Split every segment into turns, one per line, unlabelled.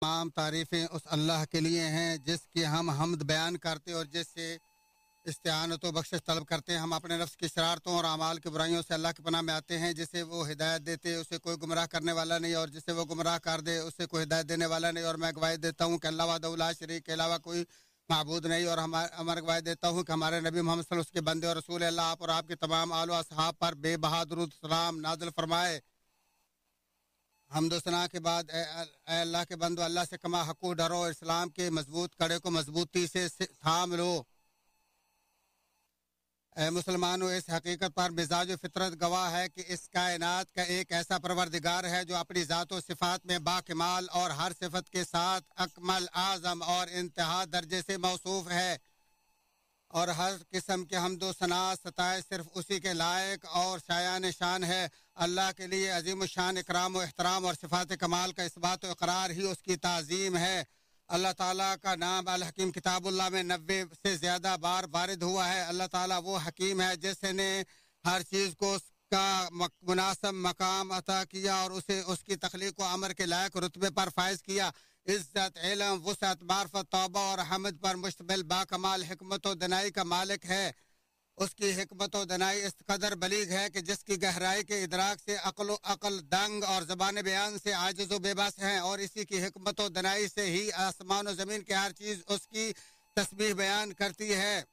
تمام تعریفیں اس اللہ کے لیے ہیں جس کی ہم حمد بیان کرتے اور جس سے استعانت و بخشش طلب کرتے ہیں۔ ہم اپنے نفس کی شرارتوں اور اعمال کی برائیوں سے اللہ کی پناہ میں آتے ہیں۔ جسے وہ ہدایت دیتے اسے کوئی گمراہ کرنے والا نہیں، اور جسے وہ گمراہ کر دے اسے کوئی ہدایت دینے والا نہیں۔ اور میں گواہی دیتا ہوں کہ اللہ وحدہ لا شریک کے علاوہ کوئی معبود نہیں، اور ہمارا گواہی دیتا ہوں کہ ہمارے نبی محمد صلی اللہ علیہ وسلم اس کے بندے اور رسول اللہ آپ اور آپ کے تمام آل و اصحاب پر بے بہا درود سلام نازل فرمائے۔ حمد و ثنا کے بعد اے اللہ کے بندو، اللہ سے کما حقوق ڈرو، اسلام کے مضبوط کڑے کو مضبوطی سے تھام لو۔ اے مسلمانوں، اس حقیقت پر مزاج و فطرت گواہ ہے کہ اس کائنات کا ایک ایسا پروردگار ہے جو اپنی ذات و صفات میں باکمال اور ہر صفت کے ساتھ اکمل، اعظم اور انتہا درجے سے موصوف ہے، اور ہر قسم کے حمد و ثنا ستائش صرف اسی کے لائق اور شایان شان ہے۔ اللہ کے لیے عظیم الشان اکرام و احترام اور صفات کمال کا اثبات و اقرار ہی اس کی تعظیم ہے۔ اللہ تعالیٰ کا نام الحکیم کتاب اللہ میں 90 سے زیادہ بار وارد ہوا ہے۔ اللہ تعالیٰ وہ حکیم ہے جس نے ہر چیز کو اس کا مناسب مقام عطا کیا اور اسے اس کی تخلیق و امر کے لائق رتبے پر فائز کیا۔ عزت، علم، وسعت، معرفت، توبہ اور حمد پر مشتمل باکمال حکمت و دنائی کا مالک ہے۔ اس کی حکمت و دنائی اس قدر بلیغ ہے کہ جس کی گہرائی کے ادراک سے عقل دنگ اور زبان بیان سے عاجز و بے بس ہیں، اور اسی کی حکمت و دنائی سے ہی آسمان و زمین کی ہر چیز اس کی تسبیح بیان کرتی ہے۔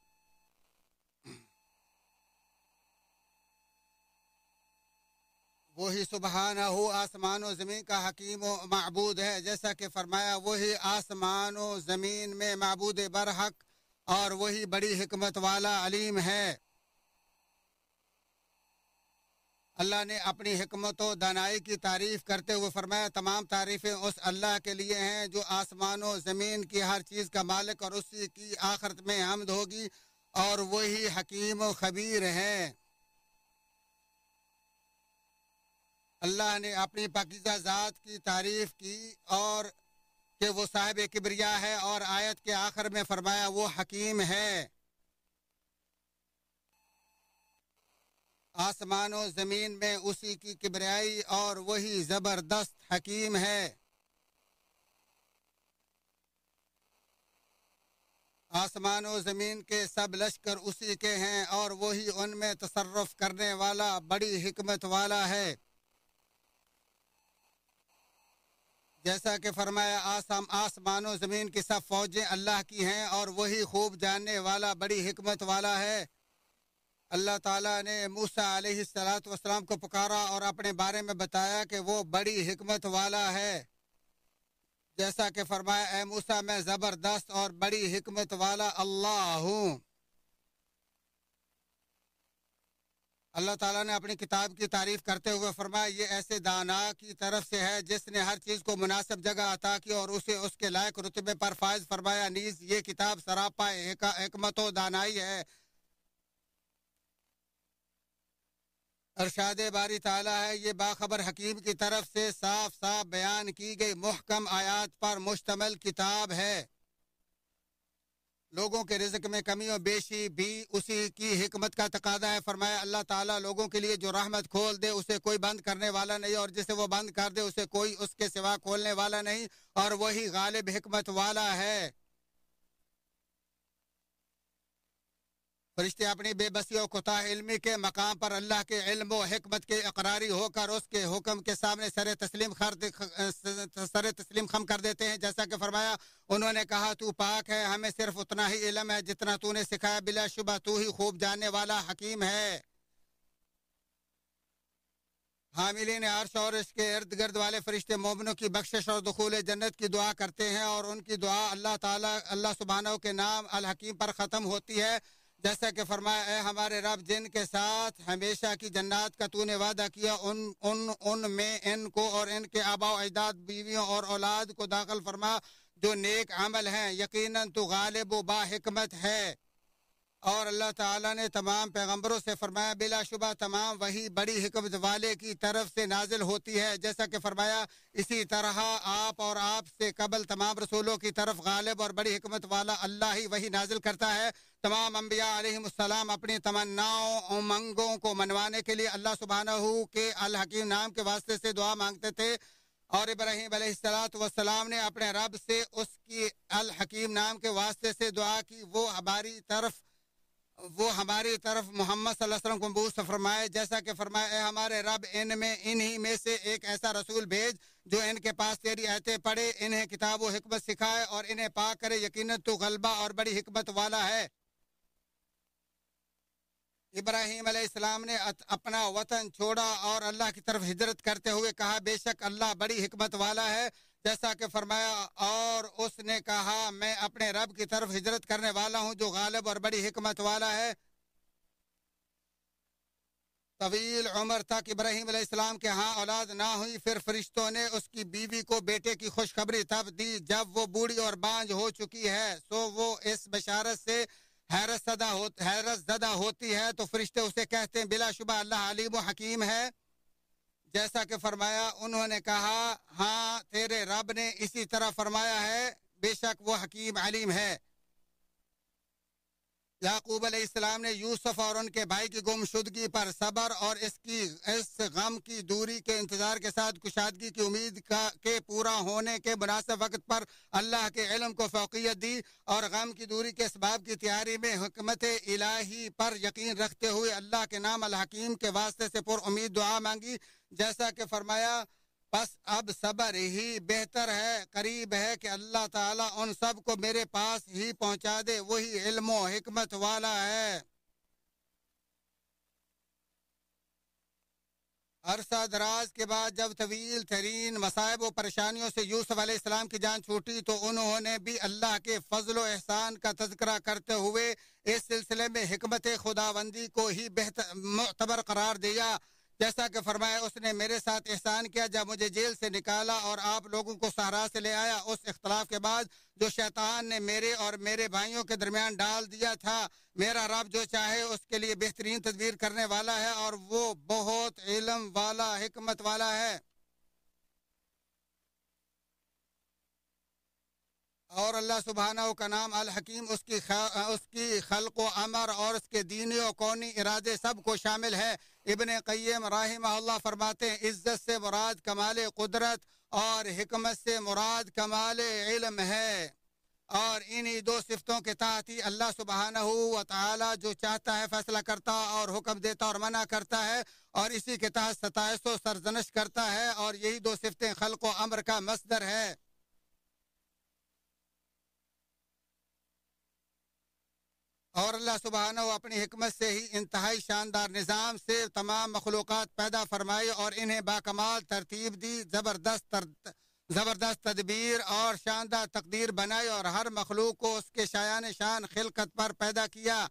وہی سبحانہ آسمان و زمین کا حکیم و معبود ہے، جیسا کہ فرمایا وہی آسمان و زمین میں معبود برحق اور وہی بڑی حکمت والا علیم ہے۔ اللہ نے اپنی حکمت و دانائی کی تعریف کرتے ہوئے فرمایا تمام تعریفیں اس اللہ کے لیے ہیں جو آسمان و زمین کی ہر چیز کا مالک، اور اسی کی آخرت میں حمد ہوگی، اور وہی حکیم و خبیر ہے۔ اللہ نے اپنی پاکیزہ ذات کی تعریف کی اور کہ وہ صاحب کبریا ہے، اور آیت کے آخر میں فرمایا وہ حکیم ہے۔ آسمان و زمین میں اسی کی کبریائی اور وہی زبردست حکیم ہے۔ آسمان و زمین کے سب لشکر اسی کے ہیں، اور وہی ان میں تصرف کرنے والا بڑی حکمت والا ہے۔ جیسا کہ فرمایا آسمان و زمین کی سب فوجیں اللہ کی ہیں، اور وہی خوب جاننے والا بڑی حکمت والا ہے۔ اللہ تعالیٰ نے موسیٰ علیہ السلام کو پکارا اور اپنے بارے میں بتایا کہ وہ بڑی حکمت والا ہے، جیسا کہ فرمایا اے موسیٰ میں زبردست اور بڑی حکمت والا اللہ ہوں۔ اللہ تعالیٰ نے اپنی کتاب کی تعریف کرتے ہوئے فرمایا یہ ایسے دانا کی طرف سے ہے جس نے ہر چیز کو مناسب جگہ عطا کی اور اسے اس کے لائق رتبے پر فائز فرمایا، نیز یہ کتاب سراپا حکمت و دانائی ہے۔ ارشاد باری تعالیٰ ہے یہ باخبر حکیم کی طرف سے صاف صاف بیان کی گئی محکم آیات پر مشتمل کتاب ہے۔ لوگوں کے رزق میں کمی و بیشی بھی اسی کی حکمت کا تقاضا ہے۔ فرمایا اللہ تعالیٰ لوگوں کے لیے جو رحمت کھول دے اسے کوئی بند کرنے والا نہیں، اور جسے وہ بند کر دے اسے کوئی اس کے سوا کھولنے والا نہیں، اور وہی غالب حکمت والا ہے۔ فرشتے اپنی بے بسی و کوتاہ علمی کے مقام پر اللہ کے علم و حکمت کے اقراری ہو کر اس کے حکم کے سامنے سر تسلیم خم کر دیتے ہیں، جیسا کہ فرمایا انہوں نے کہا تو پاک ہے، ہمیں صرف اتنا ہی علم ہے جتنا تو نے سکھایا، بلا شبہ تو ہی خوب جاننے والا حکیم ہے۔ حاملین عرش اور اس کے ارد گرد والے فرشتے مومنوں کی بخشش اور دخول جنت کی دعا کرتے ہیں، اور ان کی دعا اللہ سبحانہ کے نام الحکیم پر ختم ہوتی ہے، جیسا کہ فرمایا اے ہمارے رب جن کے ساتھ ہمیشہ کی جنات کا تو نے وعدہ کیا ان میں ان کو اور ان کے آباء و اجداد، بیویوں اور اولاد کو داخل فرما جو نیک عمل ہیں، یقیناً تو غالب و با حکمت ہے۔ اور اللہ تعالیٰ نے تمام پیغمبروں سے فرمایا بلا شبہ تمام وہی بڑی حکمت والے کی طرف سے نازل ہوتی ہے، جیسا کہ فرمایا اسی طرح آپ اور آپ سے قبل تمام رسولوں کی طرف غالب اور بڑی حکمت والا اللہ ہی وہی نازل کرتا ہے۔ تمام انبیاء علیہم السلام اپنی تمناؤں امنگوں کو منوانے کے لیے اللہ سبحانہ کے الحکیم نام کے واسطے سے دعا مانگتے تھے۔ اور ابراہیم علیہ السلام نے اپنے رب سے اس کی الحکیم نام کے واسطے سے دعا کی وہ ہماری طرف محمد صلی اللہ علیہ وسلم کو مبعوث فرمائے، جیسا کہ فرمائے اے ہمارے رب انہی میں سے ایک ایسا رسول بھیج جو ان کے پاس تیری آیتیں پڑھے، انہیں کتاب و حکمت سکھائے اور انہیں پاک کرے، یقیناً تو غلبہ اور بڑی حکمت والا ہے۔ ابراہیم علیہ السلام نے اپنا وطن چھوڑا اور اللہ کی طرف ہجرت کرتے ہوئے کہا بے شک اللہ بڑی حکمت والا ہے، جیسا کہ فرمایا اور اس نے کہا میں اپنے رب کی طرف ہجرت کرنے والا ہوں جو غالب اور بڑی حکمت والا ہے۔ طویل عمر تک ابراہیم علیہ السلام کے ہاں اولاد نہ ہوئی، پھر فرشتوں نے اس کی بیوی کو بیٹے کی خوشخبری تب دی جب وہ بوڑھی اور بانجھ ہو چکی ہے، سو وہ اس بشارت سے حیرت زدہ ہوتی ہے تو فرشتے اسے کہتے ہیں بلا شبہ اللہ علیم و حکیم ہے، جیسا کہ فرمایا انہوں نے کہا ہاں تیرے رب نے اسی طرح فرمایا ہے، بے شک وہ حکیم علیم ہے۔ یعقوب علیہ السلام نے یوسف اور ان کے بھائی کی گمشدگی پر صبر اور اس غم کی دوری کے انتظار کے ساتھ کشادگی کی امید کے پورا ہونے کے مناسب وقت پر اللہ کے علم کو فوقیت دی اور غم کی دوری کے اسباب کی تیاری میں حکمت الہی پر یقین رکھتے ہوئے اللہ کے نام الحکیم کے واسطے سے پر امید دعا مانگی، جیسا کہ فرمایا بس اب صبر ہی بہتر ہے، قریب ہے کہ اللہ تعالیٰ ان سب کو میرے پاس ہی پہنچا دے، وہی علم و حکمت والا ہے۔ عرصہ دراز کے بعد جب طویل ترین مصائب و پریشانیوں سے یوسف علیہ السلام کی جان چھوٹی تو انہوں نے بھی اللہ کے فضل و احسان کا تذکرہ کرتے ہوئے اس سلسلے میں حکمت خداوندی کو ہی معتبر قرار دیا، جیسا کہ فرمایا اس نے میرے ساتھ احسان کیا جب مجھے جیل سے نکالا اور آپ لوگوں کو صحرا سے لے آیا، اس اختلاف کے بعد جو شیطان نے میرے اور میرے بھائیوں کے درمیان ڈال دیا تھا، میرا رب جو چاہے اس کے لیے بہترین تدبیر کرنے والا ہے اور وہ بہت علم والا حکمت والا ہے۔ اور اللہ سبحانہ کا نام الحکیم اس کی خلق و امر اور اس کے دینی و کونی ارادے سب کو شامل ہے۔ ابن قیم رحمہ اللہ فرماتے ہیں عزت سے مراد کمال قدرت اور حکمت سے مراد کمال علم ہے، اور انہی دو صفتوں کے تحت ہی اللہ سبحانہ و تعالی جو چاہتا ہے فیصلہ کرتا اور حکم دیتا اور منع کرتا ہے، اور اسی کے تحت ستائش و سرزنش کرتا ہے، اور یہی دو صفتیں خلق و امر کا مصدر ہے۔ اور اللہ سبحانہ اپنی حکمت سے ہی انتہائی شاندار نظام سے تمام مخلوقات پیدا فرمائی اور انہیں باکمال ترتیب دی، زبردست تدبیر اور شاندار تقدیر بنائی اور ہر مخلوق کو اس کے شایان شان خلقت پر پیدا کیا،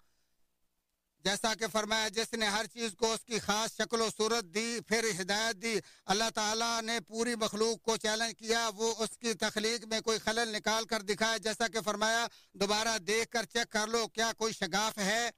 جیسا کہ فرمایا جس نے ہر چیز کو اس کی خاص شکل و صورت دی پھر ہدایت دی۔ اللہ تعالیٰ نے پوری مخلوق کو چیلنج کیا وہ اس کی تخلیق میں کوئی خلل نکال کر دکھائے، جیسا کہ فرمایا دوبارہ دیکھ کر چیک کر لو کیا کوئی شگاف ہے۔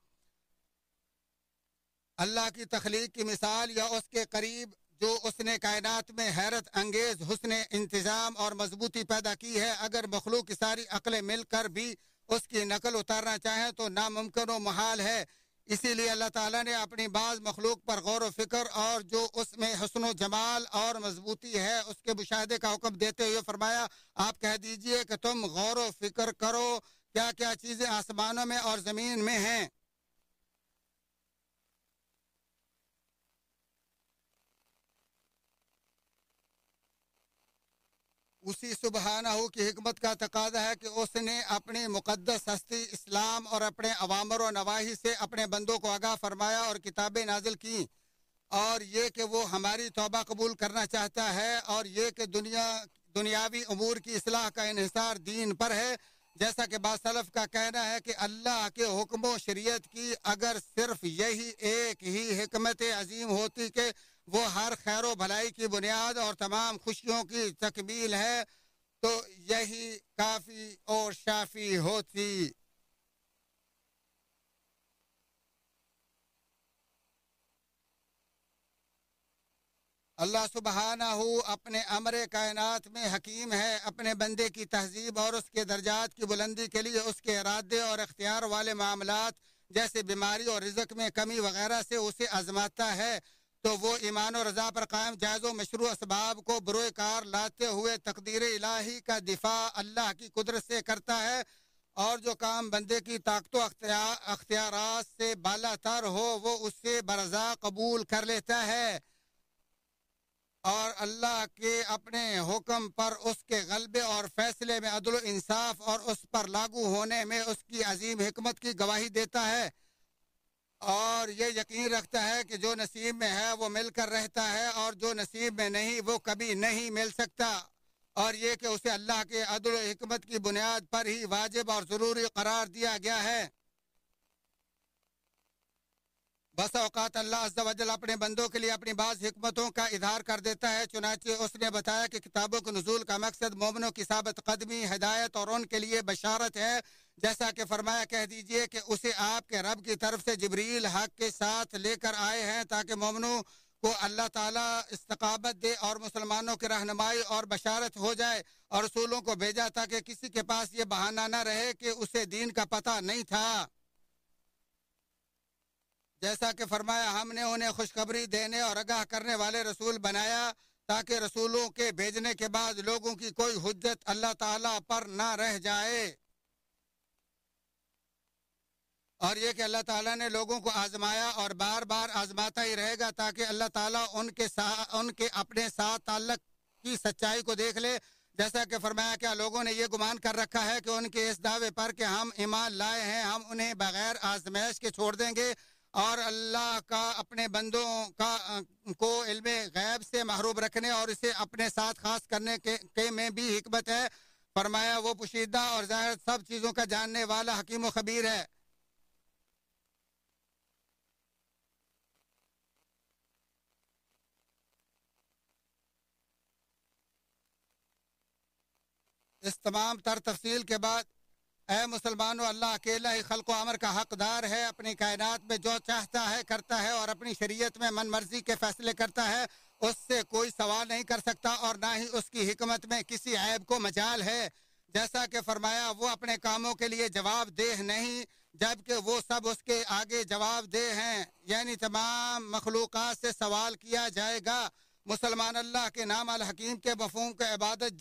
اللہ کی تخلیق کی مثال یا اس کے قریب جو اس نے کائنات میں حیرت انگیز حسن انتظام اور مضبوطی پیدا کی ہے، اگر مخلوق کی ساری عقلیں مل کر بھی اس کی نقل اتارنا چاہیں تو ناممکن و محال ہے۔ اسی لیے اللہ تعالیٰ نے اپنی بعض مخلوق پر غور و فکر اور جو اس میں حسن و جمال اور مضبوطی ہے اس کے مشاہدے کا حکم دیتے ہوئے فرمایا آپ کہہ دیجئے کہ تم غور و فکر کرو کیا کیا چیزیں آسمانوں میں اور زمین میں ہیں۔ اسی سبحانہ کی حکمت کا تقاضا ہے کہ اس نے اپنی مقدس ہستی اسلام اور اپنے اوامر و نواہی سے اپنے بندوں کو آگاہ فرمایا اور کتابیں نازل کیں، اور یہ کہ وہ ہماری توبہ قبول کرنا چاہتا ہے، اور یہ کہ دنیاوی امور کی اصلاح کا انحصار دین پر ہے، جیسا کہ بعض سلف کا کہنا ہے کہ اللہ کے حکم و شریعت کی اگر صرف یہی ایک ہی حکمت عظیم ہوتی کہ وہ ہر خیر و بھلائی کی بنیاد اور تمام خوشیوں کی تکمیل ہے تو یہی کافی اور شافی ہوتی۔ اللہ سبحانہ اپنے امر کائنات میں حکیم ہے، اپنے بندے کی تہذیب اور اس کے درجات کی بلندی کے لیے اس کے ارادے اور اختیار والے معاملات جیسے بیماری اور رزق میں کمی وغیرہ سے اسے آزماتا ہے، تو وہ ایمان و رضا پر قائم جائز و مشروع اسباب کو بروئے کار لاتے ہوئے تقدیر الہی کا دفاع اللہ کی قدرت سے کرتا ہے، اور جو کام بندے کی طاقت و اختیارات سے بالا تر ہو وہ اس سے برضا قبول کر لیتا ہے، اور اللہ کے اپنے حکم پر اس کے غلبے اور فیصلے میں عدل و انصاف اور اس پر لاگو ہونے میں اس کی عظیم حکمت کی گواہی دیتا ہے، اور یہ یقین رکھتا ہے کہ جو نصیب میں ہے وہ مل کر رہتا ہے، اور جو نصیب میں نہیں وہ کبھی نہیں مل سکتا، اور یہ کہ اسے اللہ کے عدل و حکمت کی بنیاد پر ہی واجب اور ضروری قرار دیا گیا ہے۔ بس اوقات اللہ عز و جل اپنے بندوں کے لیے اپنی بعض حکمتوں کا اظہار کر دیتا ہے، چنانچہ اس نے بتایا کہ کتابوں کے نزول کا مقصد مومنوں کی ثابت قدمی، ہدایت اور ان کے لیے بشارت ہے، جیسا کہ فرمایا کہہ دیجئے کہ اسے آپ کے رب کی طرف سے جبریل حق کے ساتھ لے کر آئے ہیں تاکہ مومنوں کو اللہ تعالیٰ استقامت دے اور مسلمانوں کی رہنمائی اور بشارت ہو جائے، اور رسولوں کو بھیجا تاکہ کسی کے پاس یہ بہانہ نہ رہے کہ اسے دین کا پتہ نہیں تھا، جیسا کہ فرمایا ہم نے انہیں خوشخبری دینے اور آگاہ کرنے والے رسول بنایا تاکہ رسولوں کے بھیجنے کے بعد لوگوں کی کوئی حجت اللہ تعالیٰ پر نہ رہ جائے، اور یہ کہ اللہ تعالیٰ نے لوگوں کو آزمایا اور بار بار آزماتا ہی رہے گا تاکہ اللہ تعالیٰ ان کے اپنے ساتھ تعلق کی سچائی کو دیکھ لے، جیسا کہ فرمایا کیا لوگوں نے یہ گمان کر رکھا ہے کہ ان کے اس دعوے پر کہ ہم ایمان لائے ہیں ہم انہیں بغیر آزمائش کے چھوڑ دیں گے، اور اللہ کا اپنے بندوں کو علم غیب سے محروم رکھنے اور اسے اپنے ساتھ خاص کرنے کے میں بھی حکمت ہے، فرمایا وہ پوشیدہ اور ظاہر سب چیزوں کا جاننے والا حکیم و خبیر ہے۔ اس تمام تر تفصیل کے بعد اے مسلمانوں، اللہ اکیلا ہی خلق و امر کا حقدار ہے، اپنی کائنات میں جو چاہتا ہے کرتا ہے اور اپنی شریعت میں من مرضی کے فیصلے کرتا ہے، اس سے کوئی سوال نہیں کر سکتا اور نہ ہی اس کی حکمت میں کسی عیب کو مجال ہے، جیسا کہ فرمایا وہ اپنے کاموں کے لیے جواب دہ نہیں جبکہ وہ سب اس کے آگے جواب دہ ہیں، یعنی تمام مخلوقات سے سوال کیا جائے گا۔ مسلمان اللہ کے نام الحکیم کے مفہوم کو عبادت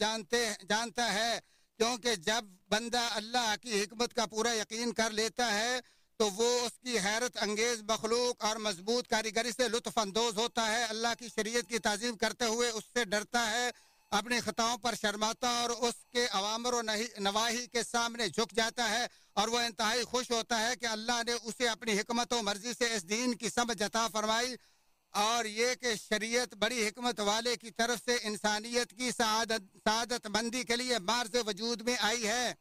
جانتا ہے، کیونکہ جب بندہ اللہ کی حکمت کا پورا یقین کر لیتا ہے تو وہ اس کی حیرت انگیز مخلوق اور مضبوط کاریگری سے لطف اندوز ہوتا ہے، اللہ کی شریعت کی تعظیم کرتے ہوئے اس سے ڈرتا ہے، اپنی خطاؤں پر شرماتا اور اس کے اوامر و نواہی کے سامنے جھک جاتا ہے، اور وہ انتہائی خوش ہوتا ہے کہ اللہ نے اسے اپنی حکمت و مرضی سے اس دین کی سمجھ عطا فرمائی، اور یہ کہ شریعت بڑی حکمت والے کی طرف سے انسانیت کی سعادت مندی کے لیے مارز وجود میں آئی ہے،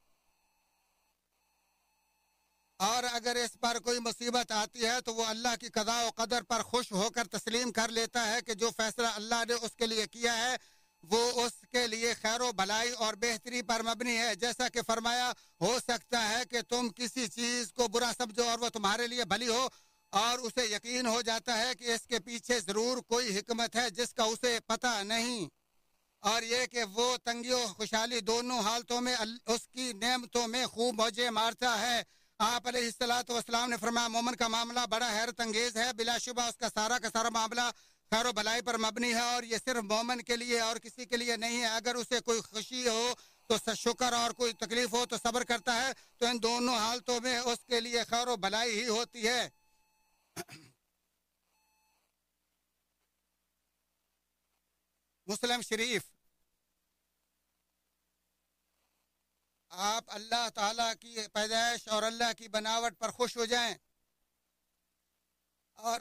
اور اگر اس پر کوئی مصیبت آتی ہے تو وہ اللہ کی قضاء و قدر پر خوش ہو کر تسلیم کر لیتا ہے کہ جو فیصلہ اللہ نے اس کے لیے کیا ہے وہ اس کے لیے خیر و بھلائی اور بہتری پر مبنی ہے، جیسا کہ فرمایا ہو سکتا ہے کہ تم کسی چیز کو برا سمجھو اور وہ تمہارے لیے بھلی ہو، اور اسے یقین ہو جاتا ہے کہ اس کے پیچھے ضرور کوئی حکمت ہے جس کا اسے پتہ نہیں، اور یہ کہ وہ تنگی و خوشحالی دونوں حالتوں میں اس کی نعمتوں میں خوب موجے مارتا ہے۔ آپ علیہ الصلوۃ والسلام نے فرمایا مومن کا معاملہ بڑا حیرت انگیز ہے، بلا شبہ اس کا سارا معاملہ خیر و بھلائی پر مبنی ہے، اور یہ صرف مومن کے لیے اور کسی کے لیے نہیں ہے، اگر اسے کوئی خوشی ہو تو شکر اور کوئی تکلیف ہو تو صبر کرتا ہے، تو ان دونوں حالتوں میں اس کے لیے خیر و بھلائی ہی ہوتی ہے۔ مسلم شریف۔ آپ اللہ تعالیٰ کی پیدائش اور اللہ کی بناوٹ پر خوش ہو جائیں، اور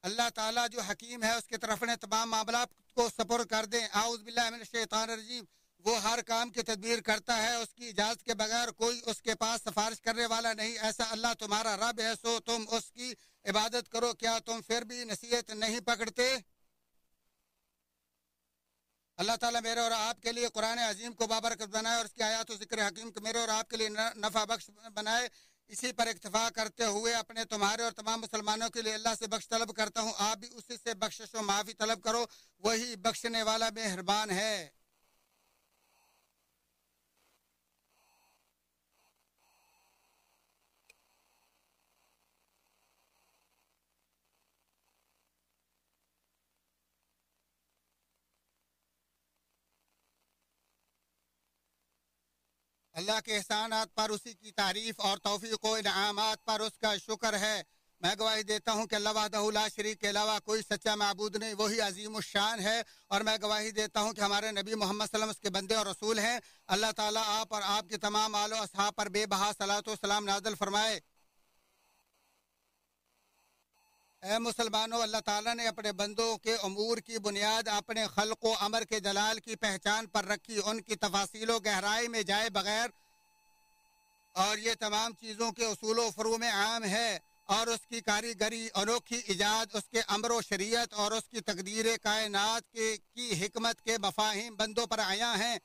اللہ تعالیٰ جو حکیم ہے اس کی طرف نے تمام معاملات کو سپر کر دیں۔ اعوذ باللہ من الشیطان الرجیم۔ وہ ہر کام کی تدبیر کرتا ہے، اس کی اجازت کے بغیر کوئی اس کے پاس سفارش کرنے والا نہیں، ایسا اللہ تمہارا رب ہے سو تم اس کی عبادت کرو، کیا تم پھر بھی نصیحت نہیں پکڑتے؟ اللہ تعالیٰ میرے اور آپ کے لیے قرآن عظیم کو بابرکت بنائے اور اس کی آیات و ذکر حکیم کو میرے اور آپ کے لیے نفع بخش بنائے، اسی پر اکتفا کرتے ہوئے اپنے تمہارے اور تمام مسلمانوں کے لیے اللہ سے بخش طلب کرتا ہوں، آپ بھی اسی سے بخشش و معافی طلب کرو، وہی بخشنے والا مہربان ہے۔ اللہ کے احسانات پر اسی کی تعریف اور توفیق و انعامات پر اس کا شکر ہے۔ میں گواہی دیتا ہوں کہ اللہ وحدہ لا شریک کے علاوہ کوئی سچا معبود نہیں، وہی عظیم الشان ہے۔ اور میں گواہی دیتا ہوں کہ ہمارے نبی محمد صلی اللہ علیہ وسلم اس کے بندے اور رسول ہیں۔ اللہ تعالیٰ آپ اور آپ کے تمام آل و اصحاب پر بے بہا صلاۃ و سلام نازل فرمائے۔ اے مسلمانوں، اللہ تعالیٰ نے اپنے بندوں کے امور کی بنیاد اپنے خلق و امر کے جلال کی پہچان پر رکھی، ان کی تفاصیل و گہرائی میں جائے بغیر، اور یہ تمام چیزوں کے اصول و فروع میں عام ہے، اور اس کی کاریگری، انوکھی ایجاد، اس کے امر و شریعت اور اس کی تقدیر کائنات کی حکمت کے مفاہیم بندوں پر عیاں ہیں،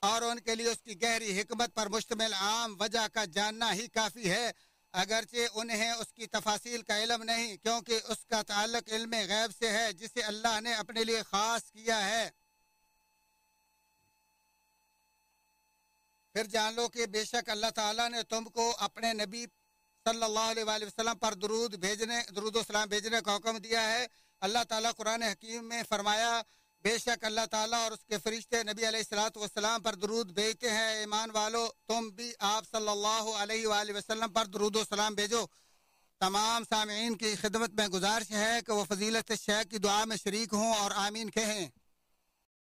اور ان کے لیے اس کی گہری حکمت پر مشتمل عام وجہ کا جاننا ہی کافی ہے، اگرچہ انہیں اس کی تفاصیل کا علم نہیں، کیونکہ اس کا تعلق علم غیب سے ہے جسے اللہ نے اپنے لیے خاص کیا ہے۔ پھر جان لو کہ بے شک اللہ تعالیٰ نے تم کو اپنے نبی صلی اللہ علیہ وآلہ وسلم پر درود و سلام بھیجنے کا حکم دیا ہے۔ اللہ تعالیٰ قرآن حکیم میں فرمایا، بے شک اللہ تعالیٰ اور اس کے فرشتے نبی علیہ الصلوۃ والسلام پر درود بھیجتے ہیں، ایمان والو تم بھی آپ صلی اللہ علیہ وآلہ وسلم پر درود و سلام بھیجو۔ تمام سامعین کی خدمت میں گزارش ہے کہ وہ فضیلت شیخ کی دعا میں شریک ہوں اور آمین کہیں۔